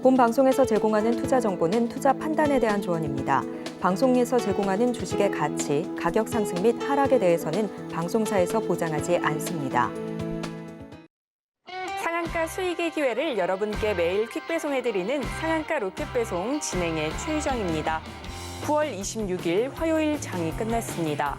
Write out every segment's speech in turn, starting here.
본 방송에서 제공하는 투자 정보는 투자 판단에 대한 조언입니다. 방송에서 제공하는 주식의 가치, 가격 상승 및 하락에 대해서는 방송사에서 보장하지 않습니다. 상한가 수익의 기회를 여러분께 매일 퀵 배송해드리는 상한가 로켓 배송 진행의 최유정입니다. 9월 26일 화요일 장이 끝났습니다.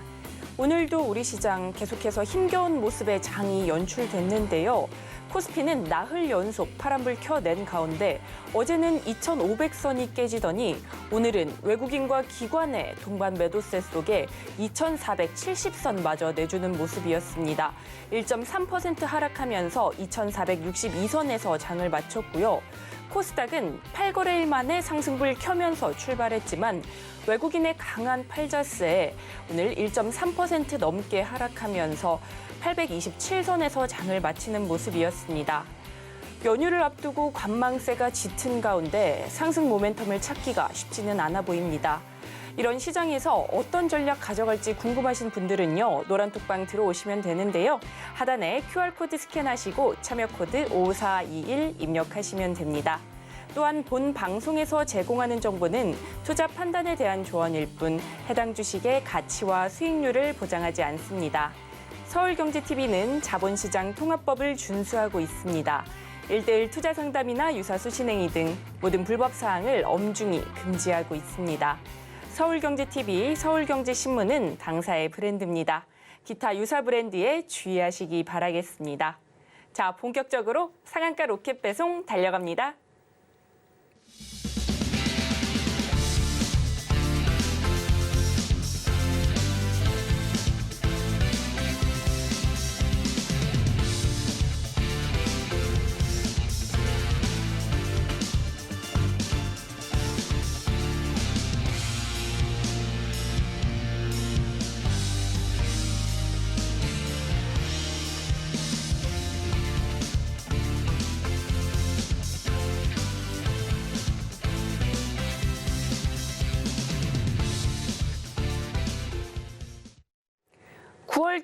오늘도 우리 시장 계속해서 힘겨운 모습의 장이 연출됐는데요. 코스피는 나흘 연속 파란불 켜낸 가운데 어제는 2,500선이 깨지더니 오늘은 외국인과 기관의 동반 매도세 속에 2,470선마저 내주는 모습이었습니다. 1.3% 하락하면서 2,462선에서 장을 마쳤고요. 코스닥은 8거래일 만에 상승불 켜면서 출발했지만 외국인의 강한 팔자세에 오늘 1.3% 넘게 하락하면서 827선에서 장을 마치는 모습이었습니다. 연휴를 앞두고 관망세가 짙은 가운데 상승 모멘텀을 찾기가 쉽지는 않아 보입니다. 이런 시장에서 어떤 전략 가져갈지 궁금하신 분들은요, 노란톡방 들어오시면 되는데요. 하단에 QR코드 스캔하시고 참여코드 5421 입력하시면 됩니다. 또한 본 방송에서 제공하는 정보는 투자 판단에 대한 조언일 뿐 해당 주식의 가치와 수익률을 보장하지 않습니다. 서울경제TV는 자본시장 통합법을 준수하고 있습니다. 1:1 투자 상담이나 유사수 실행위 등 모든 불법 사항을 엄중히 금지하고 있습니다. 서울경제TV, 서울경제신문은 당사의 브랜드입니다. 기타 유사 브랜드에 주의하시기 바라겠습니다. 자, 본격적으로 상한가 로켓 배송 달려갑니다.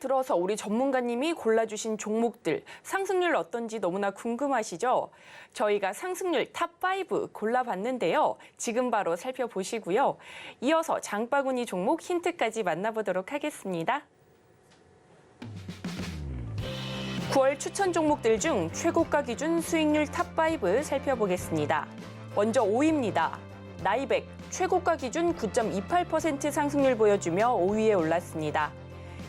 들어서 우리 전문가님이 골라주신 종목들 상승률 어떤지 너무나 궁금하시죠? 저희가 상승률 탑5 골라봤는데요. 지금 바로 살펴보시고요. 이어서 장바구니 종목 힌트까지 만나보도록 하겠습니다. 9월 추천 종목들 중 최고가 기준 수익률 탑5 살펴보겠습니다. 먼저 5위입니다. 나이백 최고가 기준 9.28% 상승률 보여주며 5위에 올랐습니다.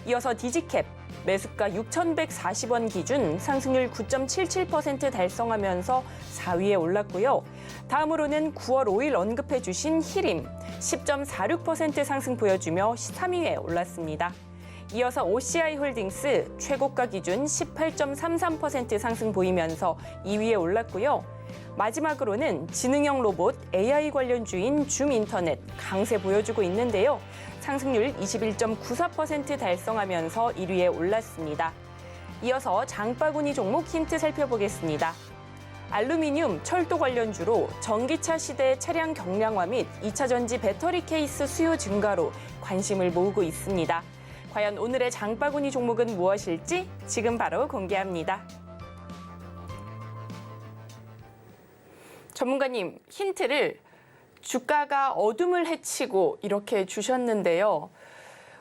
이어서 디지캡, 매수가 6,140원 기준 상승률 9.77% 달성하면서 4위에 올랐고요. 다음으로는 9월 5일 언급해 주신 히림, 10.46% 상승 보여주며 3위에 올랐습니다. 이어서 OCI홀딩스, 최고가 기준 18.33% 상승 보이면서 2위에 올랐고요. 마지막으로는 지능형 로봇 AI 관련주인 줌인터넷 강세 보여주고 있는데요. 상승률 21.94% 달성하면서 1위에 올랐습니다. 이어서 장바구니 종목 힌트 살펴보겠습니다. 알루미늄, 철도 관련주로 전기차 시대 차량 경량화 및 2차 전지 배터리 케이스 수요 증가로 관심을 모으고 있습니다. 과연 오늘의 장바구니 종목은 무엇일지 지금 바로 공개합니다. 전문가님, 힌트를 주가가 어둠을 헤치고 이렇게 주셨는데요.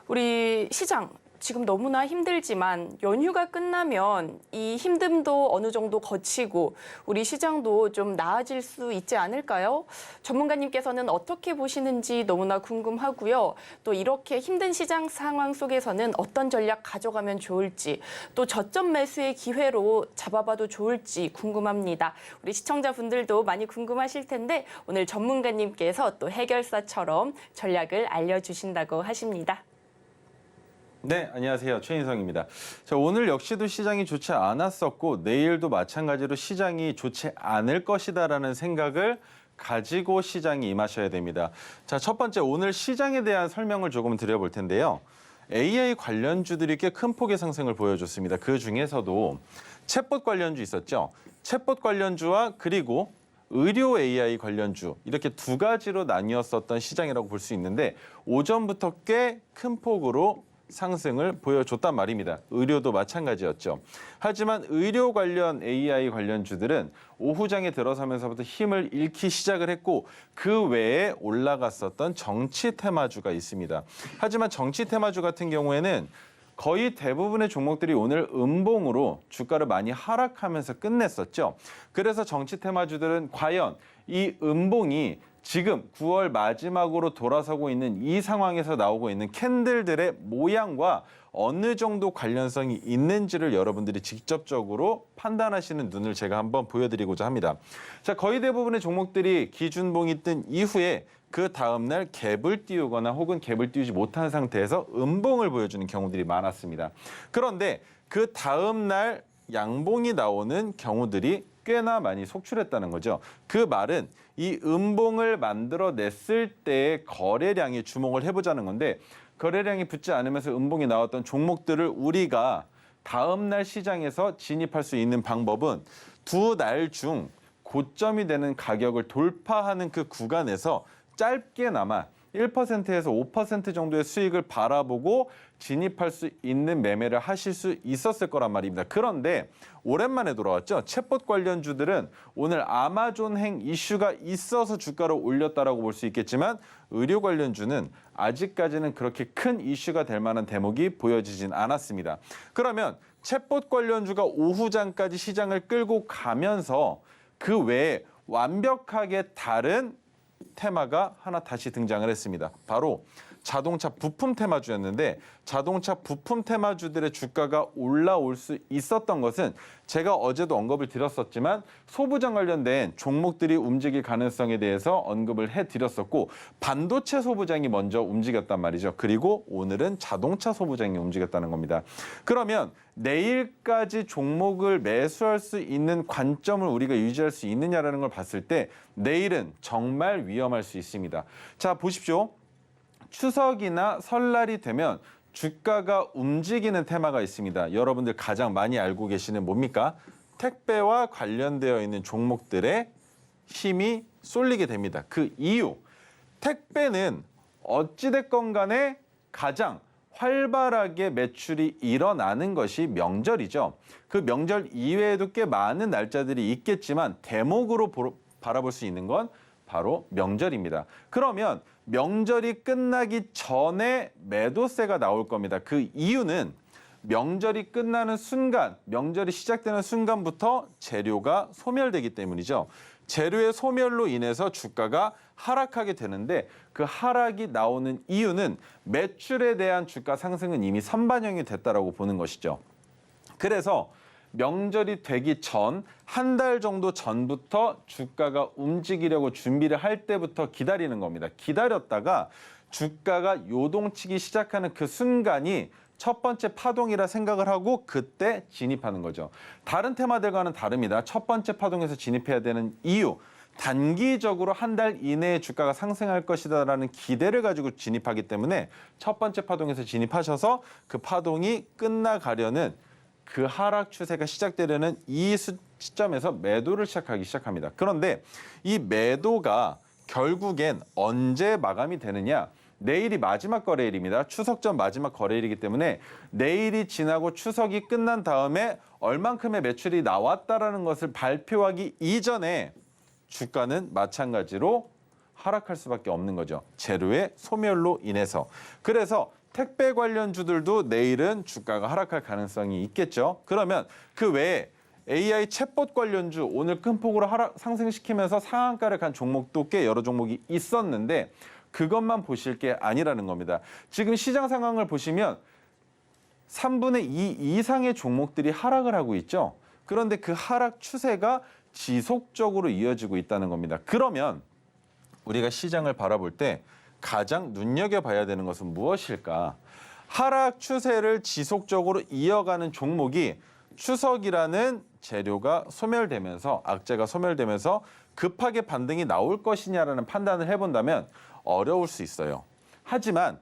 우리 시장 지금 너무나 힘들지만 연휴가 끝나면 이 힘듦도 어느 정도 거치고 우리 시장도 좀 나아질 수 있지 않을까요? 전문가님께서는 어떻게 보시는지 너무나 궁금하고요. 또 이렇게 힘든 시장 상황 속에서는 어떤 전략 가져가면 좋을지, 또 저점 매수의 기회로 잡아봐도 좋을지 궁금합니다. 우리 시청자분들도 많이 궁금하실 텐데 오늘 전문가님께서 또 해결사처럼 전략을 알려주신다고 하십니다. 네, 안녕하세요. 최인성입니다. 자, 오늘 역시도 시장이 좋지 않았었고 내일도 마찬가지로 시장이 좋지 않을 것이다라는 생각을 가지고 시장에 임하셔야 됩니다. 자, 첫 번째 오늘 시장에 대한 설명을 조금 드려볼 텐데요. AI 관련주들이 꽤 큰 폭의 상승을 보여줬습니다. 그 중에서도 챗봇 관련주 있었죠. 챗봇 관련주와 그리고 의료 AI 관련주 이렇게 두 가지로 나뉘었었던 시장이라고 볼 수 있는데 오전부터 꽤 큰 폭으로 상승을 보여줬단 말입니다. 의료도 마찬가지였죠. 하지만 의료 관련 AI 관련주들은 오후장에 들어서면서부터 힘을 잃기 시작을 했고 그 외에 올라갔었던 정치 테마주가 있습니다. 하지만 정치 테마주 같은 경우에는 거의 대부분의 종목들이 오늘 음봉으로 주가를 많이 하락하면서 끝냈었죠. 그래서 정치 테마주들은 과연 이 음봉이 지금 9월 마지막으로 돌아서고 있는 이 상황에서 나오고 있는 캔들들의 모양과 어느 정도 관련성이 있는지를 여러분들이 직접적으로 판단하시는 눈을 제가 한번 보여드리고자 합니다. 자, 거의 대부분의 종목들이 기준봉이 뜬 이후에 그 다음날 갭을 띄우거나 혹은 갭을 띄우지 못한 상태에서 음봉을 보여주는 경우들이 많았습니다. 그런데 그 다음날 양봉이 나오는 경우들이 꽤나 많이 속출했다는 거죠. 그 말은 이 음봉을 만들어냈을 때의 거래량에 주목을 해보자는 건데 거래량이 붙지 않으면서 음봉이 나왔던 종목들을 우리가 다음날 시장에서 진입할 수 있는 방법은 두 날 중 고점이 되는 가격을 돌파하는 그 구간에서 짧게나마 1%에서 5% 정도의 수익을 바라보고 진입할 수 있는 매매를 하실 수 있었을 거란 말입니다. 그런데 오랜만에 돌아왔죠. 챗봇 관련주들은 오늘 아마존행 이슈가 있어서 주가를 올렸다라고 볼 수 있겠지만 의료 관련주는 아직까지는 그렇게 큰 이슈가 될 만한 대목이 보여지진 않았습니다. 그러면 챗봇 관련주가 오후장까지 시장을 끌고 가면서 그 외에 완벽하게 다른 테마가 하나 다시 등장을 했습니다. 바로 자동차 부품 테마주였는데 자동차 부품 테마주들의 주가가 올라올 수 있었던 것은 제가 어제도 언급을 드렸었지만 소부장 관련된 종목들이 움직일 가능성에 대해서 언급을 해드렸었고 반도체 소부장이 먼저 움직였단 말이죠. 그리고 오늘은 자동차 소부장이 움직였다는 겁니다. 그러면 내일까지 종목을 매수할 수 있는 관점을 우리가 유지할 수 있느냐라는 걸 봤을 때 내일은 정말 위험할 수 있습니다. 자, 보십시오. 추석이나 설날이 되면 주가가 움직이는 테마가 있습니다. 여러분들 가장 많이 알고 계시는 뭡니까? 택배와 관련되어 있는 종목들의 힘이 쏠리게 됩니다. 그 이유, 택배는 어찌됐건 간에 가장 활발하게 매출이 일어나는 것이 명절이죠. 그 명절 이외에도 꽤 많은 날짜들이 있겠지만 대목으로 바라볼 수 있는 건 바로 명절입니다. 그러면 명절이 끝나기 전에 매도세가 나올 겁니다. 그 이유는 명절이 끝나는 순간, 명절이 시작되는 순간부터 재료가 소멸되기 때문이죠. 재료의 소멸로 인해서 주가가 하락하게 되는데 그 하락이 나오는 이유는 매출에 대한 주가 상승은 이미 선반영이 됐다라고 보는 것이죠. 그래서 명절이 되기 전 한 달 정도 전부터 주가가 움직이려고 준비를 할 때부터 기다리는 겁니다. 기다렸다가 주가가 요동치기 시작하는 그 순간이 첫 번째 파동이라 생각을 하고 그때 진입하는 거죠. 다른 테마들과는 다릅니다. 첫 번째 파동에서 진입해야 되는 이유, 단기적으로 한 달 이내에 주가가 상승할 것이다라는 기대를 가지고 진입하기 때문에 첫 번째 파동에서 진입하셔서 그 파동이 끝나가려는 그 하락 추세가 시작되려는 이 시점에서 매도를 시작하기 시작합니다. 그런데 이 매도가 결국엔 언제 마감이 되느냐? 내일이 마지막 거래일입니다. 추석 전 마지막 거래일이기 때문에 내일이 지나고 추석이 끝난 다음에 얼만큼의 매출이 나왔다라는 것을 발표하기 이전에 주가는 마찬가지로 하락할 수밖에 없는 거죠. 재료의 소멸로 인해서. 그래서 택배 관련주들도 내일은 주가가 하락할 가능성이 있겠죠. 그러면 그 외에 AI 챗봇 관련주 오늘 큰 폭으로 상승시키면서 상한가를 간 종목도 꽤 여러 종목이 있었는데 그것만 보실 게 아니라는 겁니다. 지금 시장 상황을 보시면 3분의 2 이상의 종목들이 하락을 하고 있죠. 그런데 그 하락 추세가 지속적으로 이어지고 있다는 겁니다. 그러면 우리가 시장을 바라볼 때 가장 눈여겨봐야 되는 것은 무엇일까? 하락 추세를 지속적으로 이어가는 종목이 추석이라는 재료가 소멸되면서 악재가 소멸되면서 급하게 반등이 나올 것이냐라는 판단을 해본다면 어려울 수 있어요. 하지만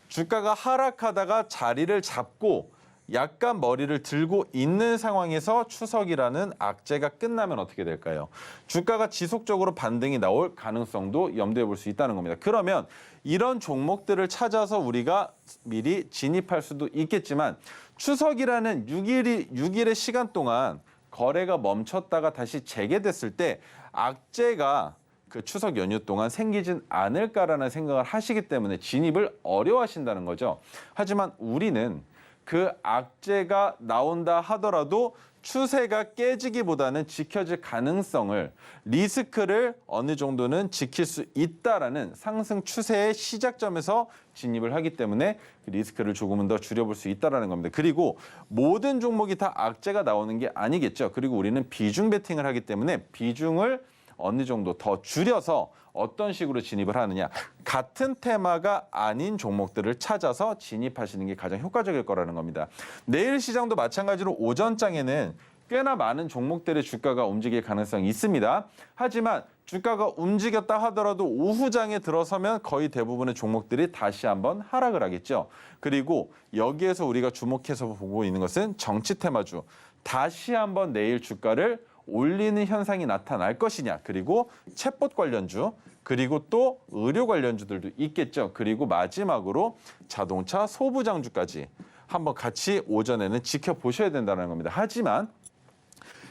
주가가 하락하다가 자리를 잡고 약간 머리를 들고 있는 상황에서 추석이라는 악재가 끝나면 어떻게 될까요? 주가가 지속적으로 반등이 나올 가능성도 염두에 볼 수 있다는 겁니다. 그러면 이런 종목들을 찾아서 우리가 미리 진입할 수도 있겠지만 추석이라는 6일의 시간 동안 거래가 멈췄다가 다시 재개됐을 때 악재가 그 추석 연휴 동안 생기진 않을까라는 생각을 하시기 때문에 진입을 어려워하신다는 거죠. 하지만 우리는 그 악재가 나온다 하더라도 추세가 깨지기보다는 지켜질 가능성을, 리스크를 어느 정도는 지킬 수 있다라는 상승 추세의 시작점에서 진입을 하기 때문에 리스크를 조금은 더 줄여볼 수 있다라는 겁니다. 그리고 모든 종목이 다 악재가 나오는 게 아니겠죠. 그리고 우리는 비중 베팅을 하기 때문에 비중을 어느 정도 더 줄여서 어떤 식으로 진입을 하느냐. 같은 테마가 아닌 종목들을 찾아서 진입하시는 게 가장 효과적일 거라는 겁니다. 내일 시장도 마찬가지로 오전장에는 꽤나 많은 종목들의 주가가 움직일 가능성이 있습니다. 하지만 주가가 움직였다 하더라도 오후장에 들어서면 거의 대부분의 종목들이 다시 한번 하락을 하겠죠. 그리고 여기에서 우리가 주목해서 보고 있는 것은 정치 테마주. 다시 한번 내일 주가를 올리는 현상이 나타날 것이냐. 그리고 챗봇 관련주, 그리고 또 의료 관련주들도 있겠죠. 그리고 마지막으로 자동차 소부장주까지 한번 같이 오전에는 지켜보셔야 된다는 겁니다. 하지만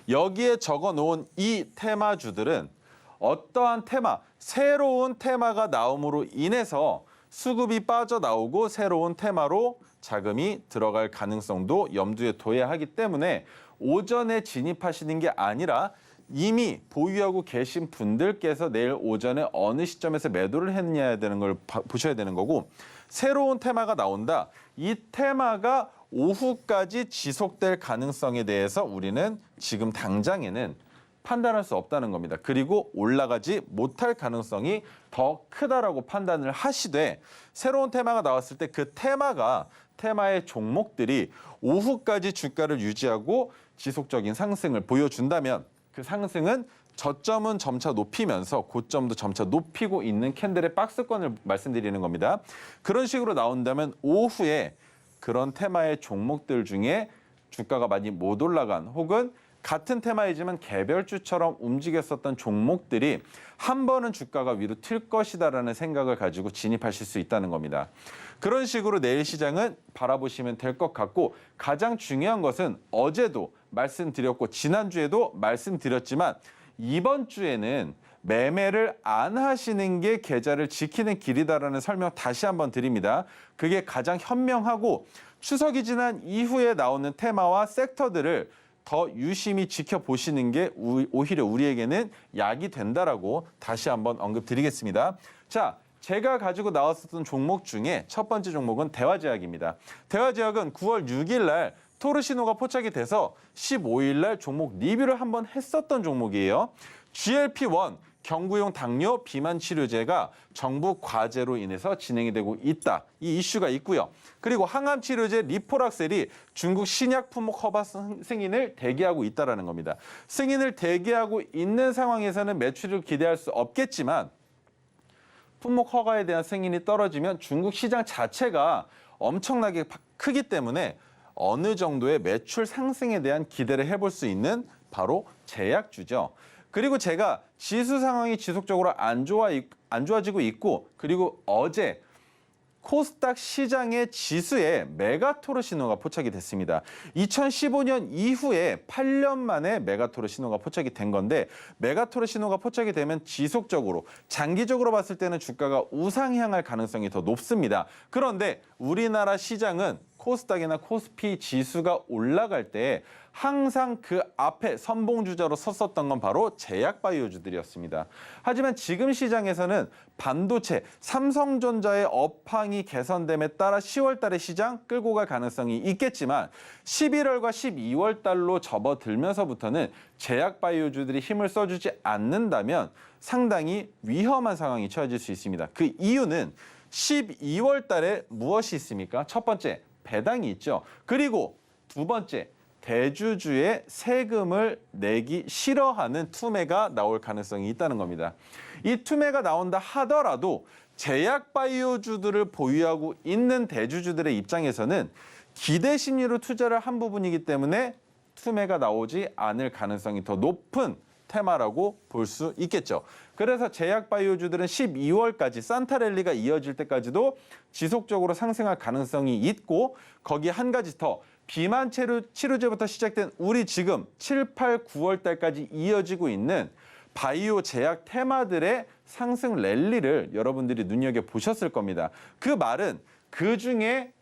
여기에 적어놓은 이 테마주들은 어떠한 테마, 새로운 테마가 나옴으로 인해서 수급이 빠져나오고 새로운 테마로 자금이 들어갈 가능성도 염두에 둬야 하기 때문에 오전에 진입하시는 게 아니라 이미 보유하고 계신 분들께서 내일 오전에 어느 시점에서 매도를 했느냐에 되는 걸 보셔야 되는 거고, 새로운 테마가 나온다. 이 테마가 오후까지 지속될 가능성에 대해서 우리는 지금 당장에는 판단할 수 없다는 겁니다. 그리고 올라가지 못할 가능성이 더 크다라고 판단을 하시되, 새로운 테마가 나왔을 때 그 테마의 종목들이 오후까지 주가를 유지하고 지속적인 상승을 보여준다면 그 상승은 저점은 점차 높이면서 고점도 점차 높이고 있는 캔들의 박스권을 말씀드리는 겁니다. 그런 식으로 나온다면 오후에 그런 테마의 종목들 중에 주가가 많이 못 올라간 혹은 같은 테마이지만 개별주처럼 움직였었던 종목들이 한 번은 주가가 위로 튈 것이다라는 생각을 가지고 진입하실 수 있다는 겁니다. 그런 식으로 내일 시장은 바라보시면 될 것 같고, 가장 중요한 것은 어제도 말씀드렸고 지난주에도 말씀드렸지만 이번 주에는 매매를 안 하시는 게 계좌를 지키는 길이다라는 설명 다시 한번 드립니다. 그게 가장 현명하고 추석이 지난 이후에 나오는 테마와 섹터들을 더 유심히 지켜보시는 게 오히려 우리에게는 약이 된다라고 다시 한번 언급드리겠습니다. 자, 제가 가지고 나왔었던 종목 중에 첫 번째 종목은 대화제약입니다. 대화제약은 9월 6일 날 토르시노가 포착이 돼서 15일 날 종목 리뷰를 한번 했었던 종목이에요. GLP-1 경구용 당뇨 비만 치료제가 정부 과제로 인해서 진행이 되고 있다. 이 이슈가 있고요. 그리고 항암 치료제 리포락셀이 중국 신약 품목 허가 승인을 대기하고 있다는 겁니다. 승인을 대기하고 있는 상황에서는 매출을 기대할 수 없겠지만 품목 허가에 대한 승인이 떨어지면 중국 시장 자체가 엄청나게 크기 때문에 어느 정도의 매출 상승에 대한 기대를 해볼 수 있는 바로 제약주죠. 그리고 제가 지수 상황이 지속적으로 안 좋아지고 있고, 그리고 어제 코스닥 시장의 지수에 메가토르 신호가 포착이 됐습니다. 2015년 이후에 8년 만에 메가토르 신호가 포착이 된 건데, 메가토르 신호가 포착이 되면 지속적으로 장기적으로 봤을 때는 주가가 우상향할 가능성이 더 높습니다. 그런데 우리나라 시장은 코스닥이나 코스피 지수가 올라갈 때 항상 그 앞에 선봉주자로 섰었던 건 바로 제약바이오주들이었습니다. 하지만 지금 시장에서는 반도체, 삼성전자의 업황이 개선됨에 따라 10월 달에 시장 끌고 갈 가능성이 있겠지만 11월과 12월 달로 접어들면서부터는 제약바이오주들이 힘을 써주지 않는다면 상당히 위험한 상황이 처해질 수 있습니다. 그 이유는 12월 달에 무엇이 있습니까? 첫 번째, 배당이 있죠. 그리고 두 번째, 대주주의 세금을 내기 싫어하는 투매가 나올 가능성이 있다는 겁니다. 이 투매가 나온다 하더라도 제약바이오주들을 보유하고 있는 대주주들의 입장에서는 기대 심리로 투자를 한 부분이기 때문에 투매가 나오지 않을 가능성이 더 높은 테마라고 볼 수 있겠죠. 그래서 제약바이오주들은 12월까지 산타랠리가 이어질 때까지도 지속적으로 상승할 가능성이 있고, 거기에 한 가지 더, 비만 치료제부터 시작된 우리 지금 7, 8, 9월 달까지 이어지고 있는 바이오 제약 테마들의 상승 랠리를 여러분들이 눈여겨보셨을 겁니다. 그 말은 그중에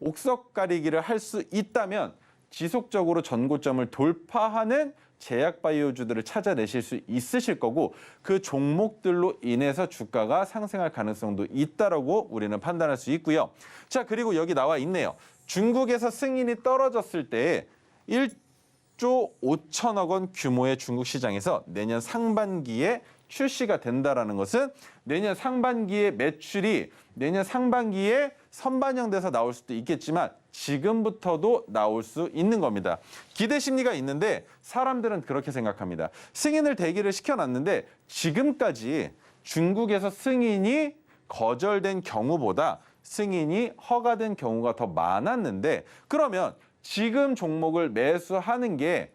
옥석 가리기를 할 수 있다면 지속적으로 전고점을 돌파하는 제약 바이오주들을 찾아내실 수 있으실 거고, 그 종목들로 인해서 주가가 상승할 가능성도 있다라고 우리는 판단할 수 있고요. 자, 그리고 여기 나와 있네요. 중국에서 승인이 떨어졌을 때 1조 5천억 원 규모의 중국 시장에서 내년 상반기에 출시가 된다라는 것은 내년 상반기에 매출이 내년 상반기에 선반영돼서 나올 수도 있겠지만 지금부터도 나올 수 있는 겁니다. 기대 심리가 있는데 사람들은 그렇게 생각합니다. 승인을 대기를 시켜놨는데 지금까지 중국에서 승인이 거절된 경우보다 승인이 허가된 경우가 더 많았는데, 그러면 지금 종목을 매수하는 게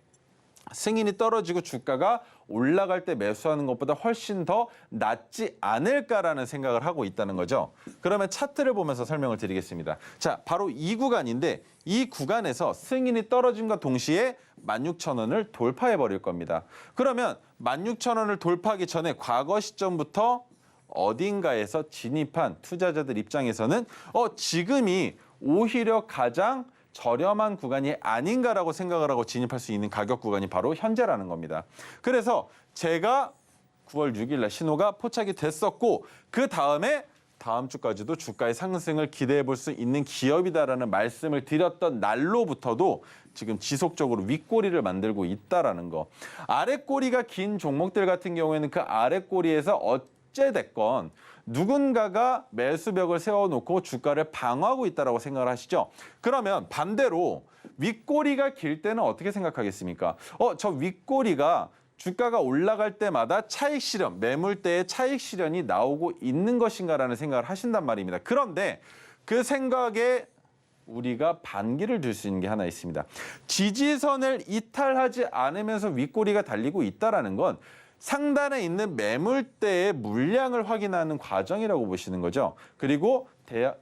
승인이 떨어지고 주가가 올라갈 때 매수하는 것보다 훨씬 더 낫지 않을까라는 생각을 하고 있다는 거죠. 그러면 차트를 보면서 설명을 드리겠습니다. 자, 바로 이 구간인데 이 구간에서 승인이 떨어짐과 동시에 16,000원을 돌파해 버릴 겁니다. 그러면 16,000원을 돌파하기 전에 과거 시점부터 어딘가에서 진입한 투자자들 입장에서는 지금이 오히려 가장 저렴한 구간이 아닌가라고 생각을 하고 진입할 수 있는 가격 구간이 바로 현재라는 겁니다. 그래서 제가 9월 6일 날 신호가 포착이 됐었고, 그 다음에 다음 주까지도 주가의 상승을 기대해 볼 수 있는 기업이다라는 말씀을 드렸던 날로부터도 지금 지속적으로 윗꼬리를 만들고 있다라는 거. 아랫꼬리가 긴 종목들 같은 경우에는 그 아랫꼬리에서 어찌됐건 누군가가 매수벽을 세워놓고 주가를 방어하고 있다고 생각을 하시죠. 그러면 반대로 윗꼬리가 길 때는 어떻게 생각하겠습니까? 저 윗꼬리가 주가가 올라갈 때마다 차익 실현, 매물대의 차익 실현이 나오고 있는 것인가라는 생각을 하신단 말입니다. 그런데 그 생각에 우리가 반기를 들 수 있는 게 하나 있습니다. 지지선을 이탈하지 않으면서 윗꼬리가 달리고 있다는 건 상단에 있는 매물대의 물량을 확인하는 과정이라고 보시는 거죠. 그리고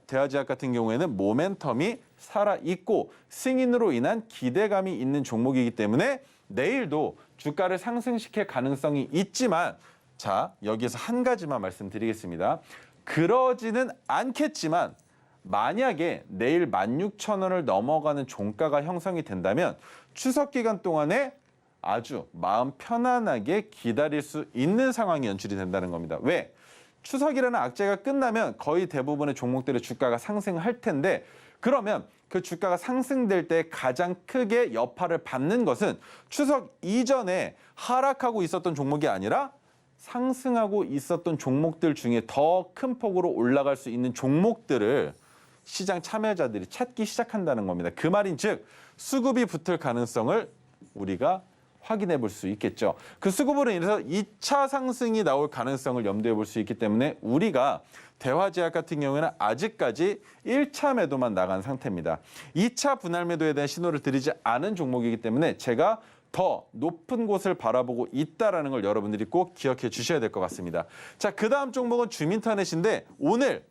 대화제약 같은 경우에는 모멘텀이 살아있고 승인으로 인한 기대감이 있는 종목이기 때문에 내일도 주가를 상승시킬 가능성이 있지만, 자, 여기에서 한 가지만 말씀드리겠습니다. 그러지는 않겠지만 만약에 내일 16,000원을 넘어가는 종가가 형성이 된다면 추석 기간 동안에 아주 마음 편안하게 기다릴 수 있는 상황이 연출이 된다는 겁니다. 왜? 추석이라는 악재가 끝나면 거의 대부분의 종목들의 주가가 상승할 텐데, 그러면 그 주가가 상승될 때 가장 크게 여파를 받는 것은 추석 이전에 하락하고 있었던 종목이 아니라 상승하고 있었던 종목들 중에 더 큰 폭으로 올라갈 수 있는 종목들을 시장 참여자들이 찾기 시작한다는 겁니다. 그 말인즉 수급이 붙을 가능성을 우리가 확인해 볼 수 있겠죠. 그 수급으로 인해서 2차 상승이 나올 가능성을 염두에 볼 수 있기 때문에 우리가 대화제약 같은 경우에는 아직까지 1차 매도만 나간 상태입니다. 2차 분할 매도에 대한 신호를 드리지 않은 종목이기 때문에 제가 더 높은 곳을 바라보고 있다는 걸 여러분들이 꼭 기억해 주셔야 될 것 같습니다. 자, 그 다음 종목은 주민터넷인데 오늘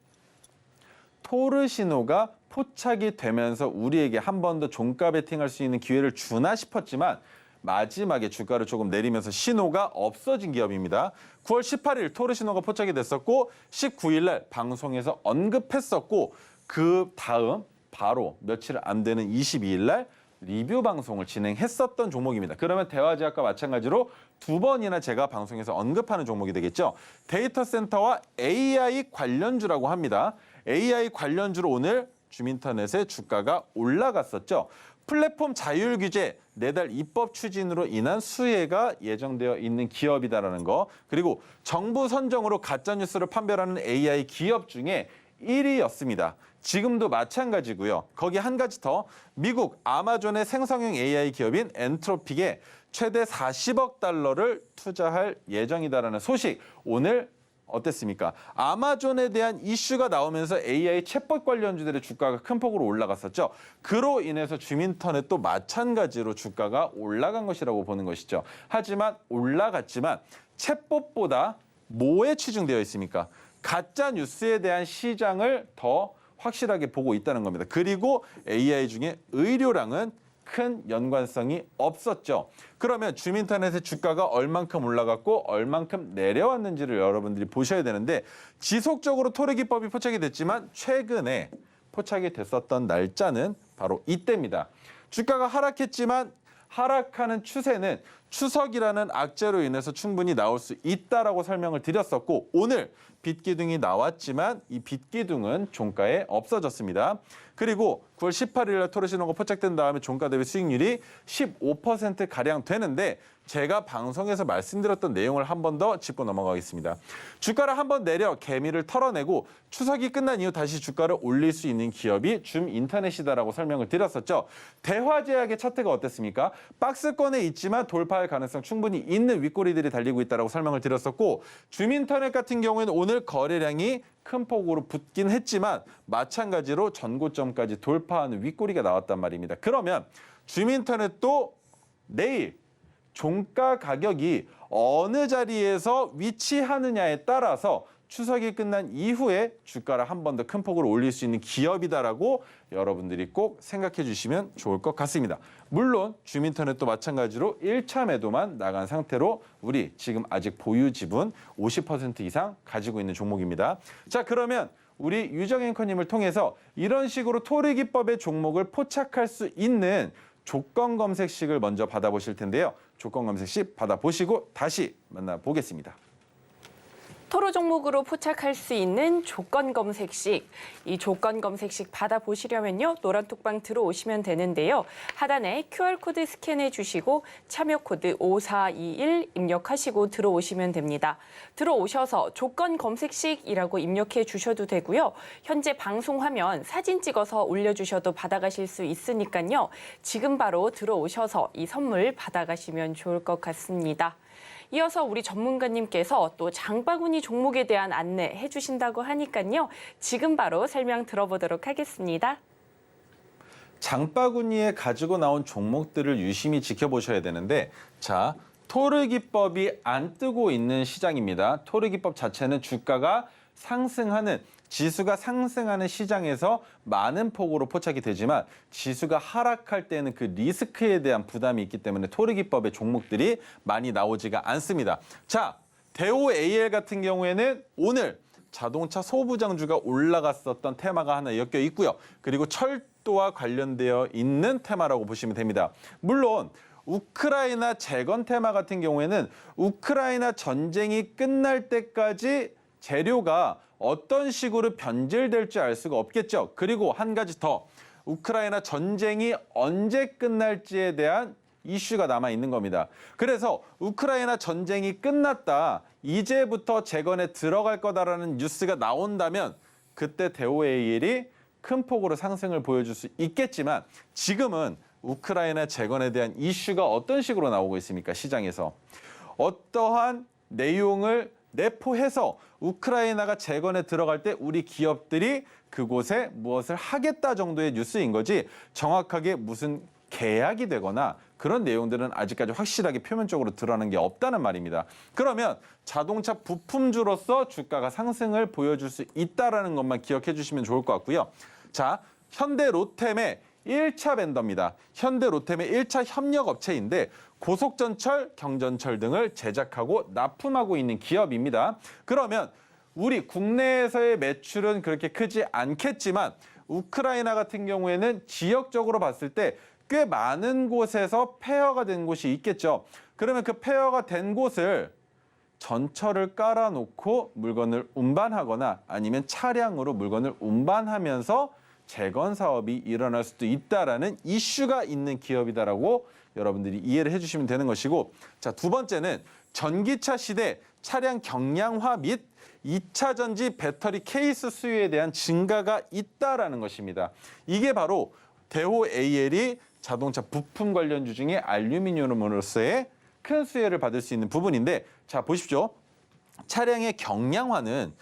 토르신호가 포착이 되면서 우리에게 한 번 더 종가 베팅할 수 있는 기회를 주나 싶었지만 마지막에 주가를 조금 내리면서 신호가 없어진 기업입니다. 9월 18일 토르신호가 포착이 됐었고 19일 날 방송에서 언급했었고 그 다음 바로 며칠 안 되는 22일 날 리뷰 방송을 진행했었던 종목입니다. 그러면 대화제약과 마찬가지로 두 번이나 제가 방송에서 언급하는 종목이 되겠죠. 데이터 센터와 AI 관련주라고 합니다. AI 관련주로 오늘 주민터넷의 주가가 올라갔었죠. 플랫폼 자율 규제 내달 입법 추진으로 인한 수혜가 예정되어 있는 기업이다라는 거, 그리고 정부 선정으로 가짜뉴스를 판별하는 AI 기업 중에 1위였습니다. 지금도 마찬가지고요. 거기 한 가지 더, 미국 아마존의 생성형 AI 기업인 엔트로픽에 최대 40억 달러를 투자할 예정이다라는 소식 오늘 어땠습니까? 아마존에 대한 이슈가 나오면서 AI 챗봇 관련주들의 주가가 큰 폭으로 올라갔었죠. 그로 인해서 주민터넷도 마찬가지로 주가가 올라간 것이라고 보는 것이죠. 하지만 올라갔지만 챗봇보다 뭐에 치중되어 있습니까? 가짜 뉴스에 대한 시장을 더 확실하게 보고 있다는 겁니다. 그리고 AI 중에 의료랑은 큰 연관성이 없었죠. 그러면 주민터넷의 주가가 얼만큼 올라갔고 얼만큼 내려왔는지를 여러분들이 보셔야 되는데 지속적으로 토르기법이 포착이 됐지만 최근에 포착이 됐었던 날짜는 바로 이때입니다. 주가가 하락했지만 하락하는 추세는 추석이라는 악재로 인해서 충분히 나올 수 있다라고 설명을 드렸었고 오늘 빚기둥이 나왔지만 이 빚기둥은 종가에 없어졌습니다. 그리고 9월 18일 날 토르 신호가 포착된 다음에 종가 대비 수익률이 15%가량 되는데 제가 방송에서 말씀드렸던 내용을 한 번 더 짚고 넘어가겠습니다. 주가를 한번 내려 개미를 털어내고 추석이 끝난 이후 다시 주가를 올릴 수 있는 기업이 줌인터넷이다라고 설명을 드렸었죠. 대화제약의 차트가 어땠습니까? 박스권에 있지만 돌파할 가능성 충분히 있는 윗꼬리들이 달리고 있다라고 설명을 드렸었고 줌인터넷 같은 경우에는 오늘 거래량이 큰 폭으로 붙긴 했지만 마찬가지로 전고점까지 돌파하는 윗꼬리가 나왔단 말입니다. 그러면 줌인터넷도 내일 종가 가격이 어느 자리에서 위치하느냐에 따라서 추석이 끝난 이후에 주가를 한 번 더 큰 폭으로 올릴 수 있는 기업이다라고 여러분들이 꼭 생각해 주시면 좋을 것 같습니다. 물론 줌인터넷도 마찬가지로 1차 매도만 나간 상태로 우리 지금 아직 보유 지분 50% 이상 가지고 있는 종목입니다. 자, 그러면 우리 유정 앵커님을 통해서 이런 식으로 토르기법의 종목을 포착할 수 있는 조건 검색식을 먼저 받아보실 텐데요. 조건 검색식 받아보시고 다시 만나보겠습니다. 토로 종목으로 포착할 수 있는 조건 검색식. 이 조건 검색식 받아보시려면요. 노란 톡방 들어오시면 되는데요. 하단에 QR코드 스캔해 주시고 참여 코드 5421 입력하시고 들어오시면 됩니다. 들어오셔서 조건 검색식이라고 입력해 주셔도 되고요. 현재 방송 화면 사진 찍어서 올려주셔도 받아가실 수 있으니까요. 지금 바로 들어오셔서 이 선물 받아가시면 좋을 것 같습니다. 이어서 우리 전문가님께서 또 장바구니 종목에 대한 안내해 주신다고 하니까요. 지금 바로 설명 들어보도록 하겠습니다. 장바구니에 가지고 나온 종목들을 유심히 지켜보셔야 되는데 자, 토르기법이 안 뜨고 있는 시장입니다. 토르기법 자체는 주가가 상승하는 지수가 상승하는 시장에서 많은 폭으로 포착이 되지만 지수가 하락할 때는 그 리스크에 대한 부담이 있기 때문에 토르기법의 종목들이 많이 나오지가 않습니다. 자, 대우 AL 같은 경우에는 오늘 자동차 소부장주가 올라갔었던 테마가 하나 엮여 있고요. 그리고 철도와 관련되어 있는 테마라고 보시면 됩니다. 물론 우크라이나 재건 테마 같은 경우에는 우크라이나 전쟁이 끝날 때까지 재료가 어떤 식으로 변질될지 알 수가 없겠죠. 그리고 한 가지 더, 우크라이나 전쟁이 언제 끝날지에 대한 이슈가 남아 있는 겁니다. 그래서 우크라이나 전쟁이 끝났다, 이제부터 재건에 들어갈 거다라는 뉴스가 나온다면 그때 대우AL이 큰 폭으로 상승을 보여줄 수 있겠지만 지금은 우크라이나 재건에 대한 이슈가 어떤 식으로 나오고 있습니까? 시장에서. 어떠한 내용을 내포해서 우크라이나가 재건에 들어갈 때 우리 기업들이 그곳에 무엇을 하겠다 정도의 뉴스인 거지 정확하게 무슨 계약이 되거나 그런 내용들은 아직까지 확실하게 표면적으로 드러나는 게 없다는 말입니다. 그러면 자동차 부품주로서 주가가 상승을 보여줄 수 있다는 것만 기억해 주시면 좋을 것 같고요. 자, 현대 로템의 1차 벤더입니다. 현대 로템의 1차 협력업체인데 고속전철, 경전철 등을 제작하고 납품하고 있는 기업입니다. 그러면 우리 국내에서의 매출은 그렇게 크지 않겠지만 우크라이나 같은 경우에는 지역적으로 봤을 때 꽤 많은 곳에서 폐허가 된 곳이 있겠죠. 그러면 그 폐허가 된 곳을 전철을 깔아놓고 물건을 운반하거나 아니면 차량으로 물건을 운반하면서 재건 사업이 일어날 수도 있다라는 이슈가 있는 기업이다라고 여러분들이 이해를 해주시면 되는 것이고, 자, 두 번째는 전기차 시대 차량 경량화 및 2차 전지 배터리 케이스 수요에 대한 증가가 있다라는 것입니다. 이게 바로 대우AL이 자동차 부품 관련주 중에 알루미늄으로서의 큰 수혜를 받을 수 있는 부분인데, 자, 보십시오. 차량의 경량화는